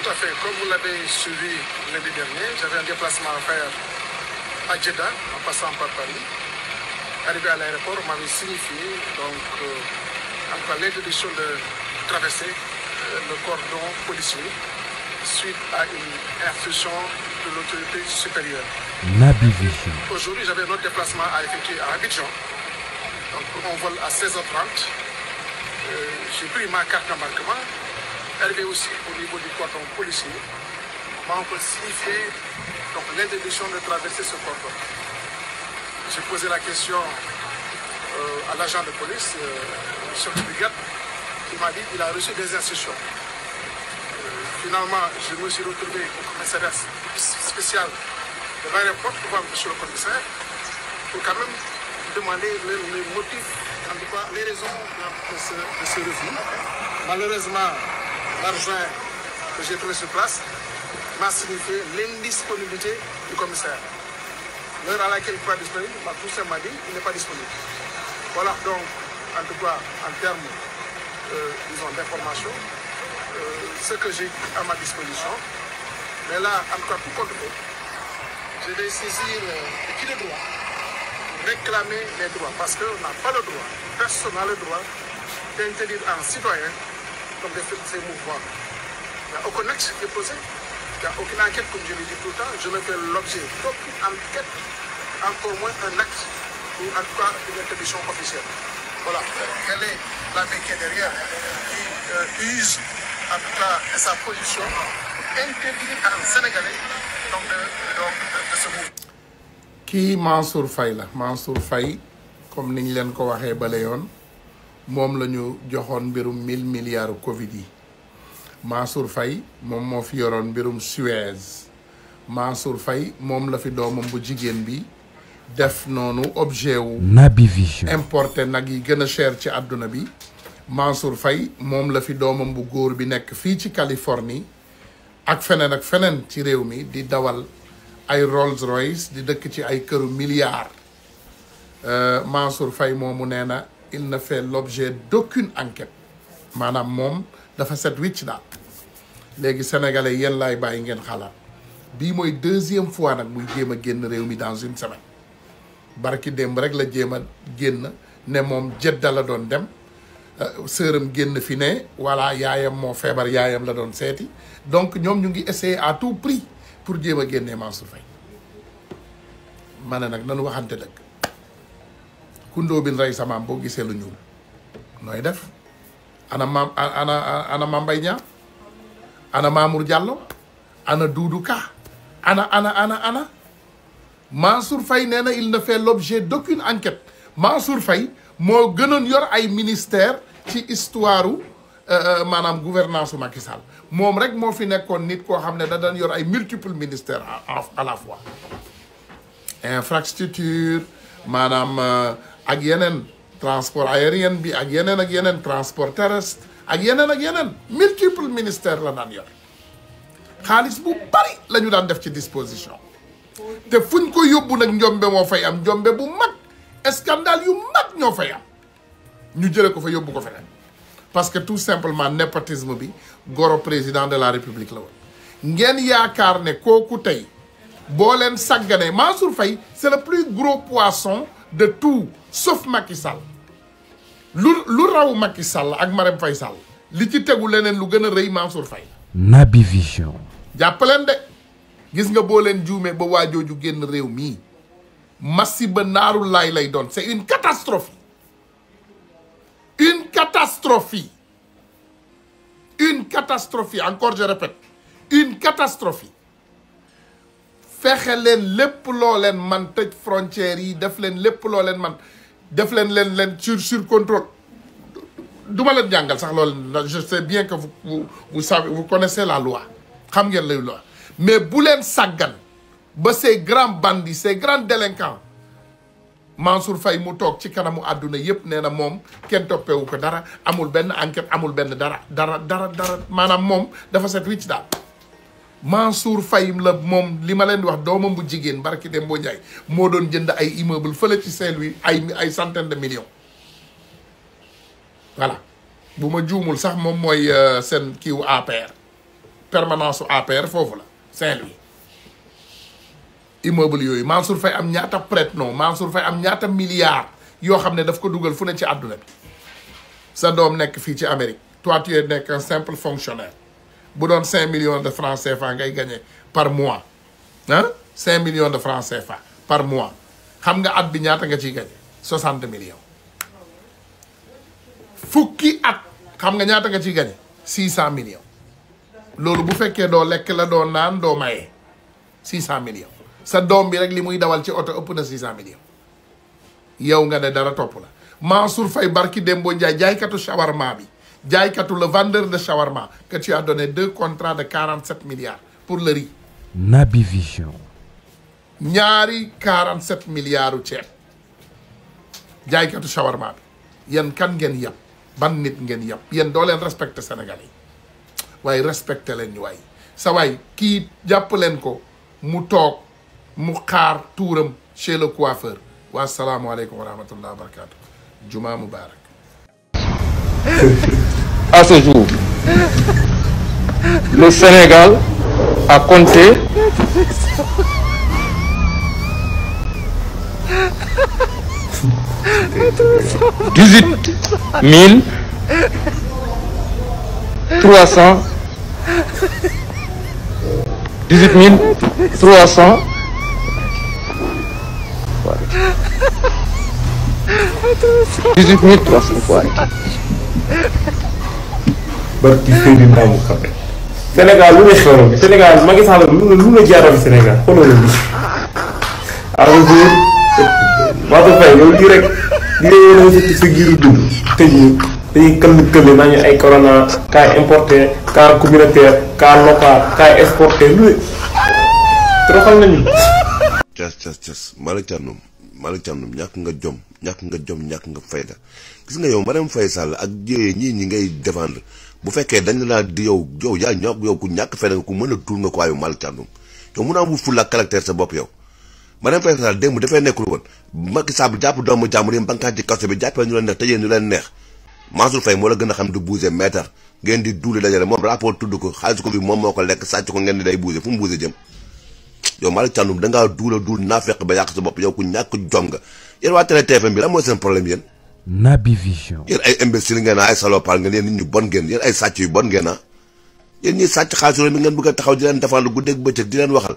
Tout à fait. Comme vous l'avez suivi lundi dernier, j'avais un déplacement à faire à Jeddah, en passant par Paris. Arrivé à l'aéroport, on m'avait signifié l'interdiction de traverser le cordon policier suite à une instruction de l'autorité supérieure. Naby Vision. Aujourd'hui, j'avais un autre déplacement à effectuer à Abidjan. Donc, pour mon vol à 16h30, j'ai pris ma carte d'embarquement. Arrivé aussi au niveau du cordon policier, on peut signifier l'interdiction de traverser ce cordon. J'ai posé la question à l'agent de police, le chef de brigade, qui m'a dit qu'il a reçu des instructions. Finalement, je me suis retrouvé au commissariat spécial de l'aéroport pour voir monsieur le commissaire, pour quand même demander les motifs, en tout cas les raisons de ce refus. Malheureusement, l'argent que j'ai trouvé sur place m'a signifié l'indisponibilité du commissaire. L'heure à laquelle il n'est pas disponible, tout ça m'a dit qu'il n'est pas disponible. Voilà donc, en tout cas, en termes d'information, ce que j'ai à ma disposition. Mais là, en tout cas, tout compte fait, je vais saisir qui de droit, réclamer les droits, parce qu'on n'a pas le droit, personne n'a le droit d'interdire à un citoyen de faire ses mouvements. Il n'y a aucun acte qui est posé. Il n'y a aucune enquête, comme je l'ai dit tout le temps. Je ne fais l'objet d'aucune enquête, encore moins un acte ou en tout cas une interdiction officielle. Voilà. Quelle est la qui est derrière qui use en tout cas sa position pour interdire à un Sénégalais de se mouvoir. Qui Mansour Faye la Mansour Faye comme niñ leen ko waxee bale yoon moom la ñu joxoon mbirum 1000 milliards Covid yi. Mansour Faye moom moo fi yoroon mbirum Suez. Mansour Faye moom la fi doomam bu jigéen bi def noonu objet wu Naby Vision. importé nag yi gën a cher ci àdduna bi. Mansour Faye moom la fi doomam bu góor bi nekk fii ci Californie ak feneen ci réew mi di dawal ay Rolls Royce di dëkk ci ay këru milliards. Mansour Faye moomu nee na il ne fait l'objet d'aucune enquête maanaam moom dafa set wicc daal. léegi sénégalais yéen laay bàyyi ngeen xalaat bii mooy deuxième fois nag muy jéem a génn réew mi dans une semaine barki démb rek la jéem a génn ne moom Jedda la doon dem sëram génn fi ne voilà yaayam moo feebar yaayam la doon seeti donc ñoom ñu ngi essayer à tout prix pour jéem a génnee Mansour Faye ma ne nag nanu waxante dëgg kundoo bin rey samaam boo gisee lu ñuul nooy def ana Mame Mbaye Niang ana Mamour Diallo ana Doudou Ka ana Mansour Faye nee na il ne fait l'objet d'aucune enquête. Mansour Faye moo gënoon yor ay ministère ci histoire maanaam gouvernance Macky Sall moom rek moo fi nekkoon nit koo xam ne da daan yor ay multiples ministères à la fois. Infrastructure maanaam ak yeneen transport aérien bi ak yeneen transport terrestre ak yeneen multiples ministères la daan yor xaalis bu bari la ñu daan def ci disposition te fuñ ko yóbbu nag njombe moo fay am njombe bu mag scandale yu mag ñoo fay am ñu jële ko fa yóbbu ko feneen parce que tout simplement népotisme bi goro président de la république la woon ngeen yaakaar ne kooku tey boo leen sàgganee Mansour Faye c'est le plus gros poisson de tout sauf Macky Sall lu raw Macky Sall ak Marème Faye Sall li ci tegu leneen lu gën a rëy Mansour Faye. Naby Vision. jàppaleen de gis nga boo leen juumee ba waajooju génn réew mii masiba naaru laay lay doon c'est une catastrophe encore je répète une catastrophe. fexe leen lépp loo leen man tëj frontières yi def leen lépp loo leen man def leen sur contrôle duma leen jàngal sax loolu je sais bien que vous savez vous connaissez la loi xam ngeen lay loi mais bu leen sàggan ba ces grands bandits ces grands délinquants Mansour Faye mu toog ci kanamu àdduna yépp nee na moom kenn toppewu ko dara amul benn enquête amul benn dara maanaam moom dafa set wicc daal. Mansour Faye la moom li ma leen di wax doomam bu jigéen barki dem boo Njaay moo doon jënd ay immeuble fële ci Saint-Louis ay centaines de millions voilà bu ma juumul sax moom mooy seen kiiwu APR permanence APR foofu la Saint-Louis immeuble yooyu Mansour Faye am ñaata prête-nom Mansour Faye am ñaata milliards yoo xam ne daf ko dugal fu ne ci àdduna bi sa doom nekk fii ci Amérique toi tu es nekk un simple fonctionnaire bu doon 5 millions de francs CFA ngay gagné par mois ah 5 millions de francs CFA par mois xam nga at bi ñaata nga ciy gagné 60 millions fukki at xam nga ñaata nga ciy gagné 600 millions loolu bu fekkee doo lekk la doo naan doo maye 600 millions sa doom bi rek li muy dawal ci oto ëpp na 600 millions yow nga ne dara topp la Mansour Faye barki Dembo Ndiaye jaaykatu shawarma bi jaaykatu le vendeur de shawarma que tu as donné 2 contrats de 47 milliards pour le riz. Naby Vision. ñaari 47 milliards u ceeb jaaykatu shawarma bi yéen kan ngeen yab ban nit ngeen yab yéen doo leen respecté Sénégalais yi waaye respecté leen ñu waay sa waay kii jàpp leen ko mu toog mu xaar tuuram chez le coiffeur wa salaamualeykum wa rahmatullah wa barakatu juma mubarak. À ce jour, le Sénégal a compté 18 300 fois. barki Seydina Muhammad Sénégal lu ne xew Sénégal Macky Sall lu ne jaaroon Sénégal xoolal li alors que Mansour Faye loolu lii rek di leen yéen a sa giiru dund tëj ñu dañuy këll nañu ay corona cas importé cas communautaire cas local cas exporté lu ne toroxal nañu. cas Malick Thiandoum ñàkk nga jom ñàkk nga fayda gis nga yow Marème Faye Sall ak ñii ñi ngay défendre bu fekkee dañ la di yow yaa yow ku ñàkk fayda nga ku mën a tuur nga ko waayu Malick Thiandoum yow mun a am fulla ak caractère sa bopp yow Marème Faye Sall démb dafay nekkul woon Macky Sall jàpp doomu jàmbur yi bankaan ci kaso bi jàppale ñu leen neex tëjee ñu leen neex Mansour Faye moo la gën a xam du bouger mètre ngeen di duuli dajale moom rapport tudd ko xaalis ko bi moom moo ko lekk sàcc ko ngeen di day bouger fu mu bouger jëm yow Malick Thiandoum dangaa duul naa fekk ba yàq sa bopp yow ku ñàkk jom nga yéen waa télé TFM bi lan mooy seen problème yéen Naby Vision. yéen ay imbécile ngeen ay salopard ngeen yéen nit ñu bon ngeen yéen ay sàcc yu bon ngeen yéen ñi sàcc xaalis réew mi ngeen bëgg a taxaw di leen défendre guddeeg bëccëg di leen waxal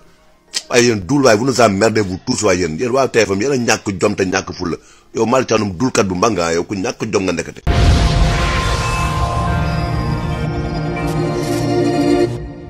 waaye yéen duul waaye vous nous emmerdez vous tous waaye yéen waa TFM yéen a ñàkk jom te ñàkk fulla yow Malick Thiandoum duulkat bu mbanga yow ku ñàkk jom nga ndekete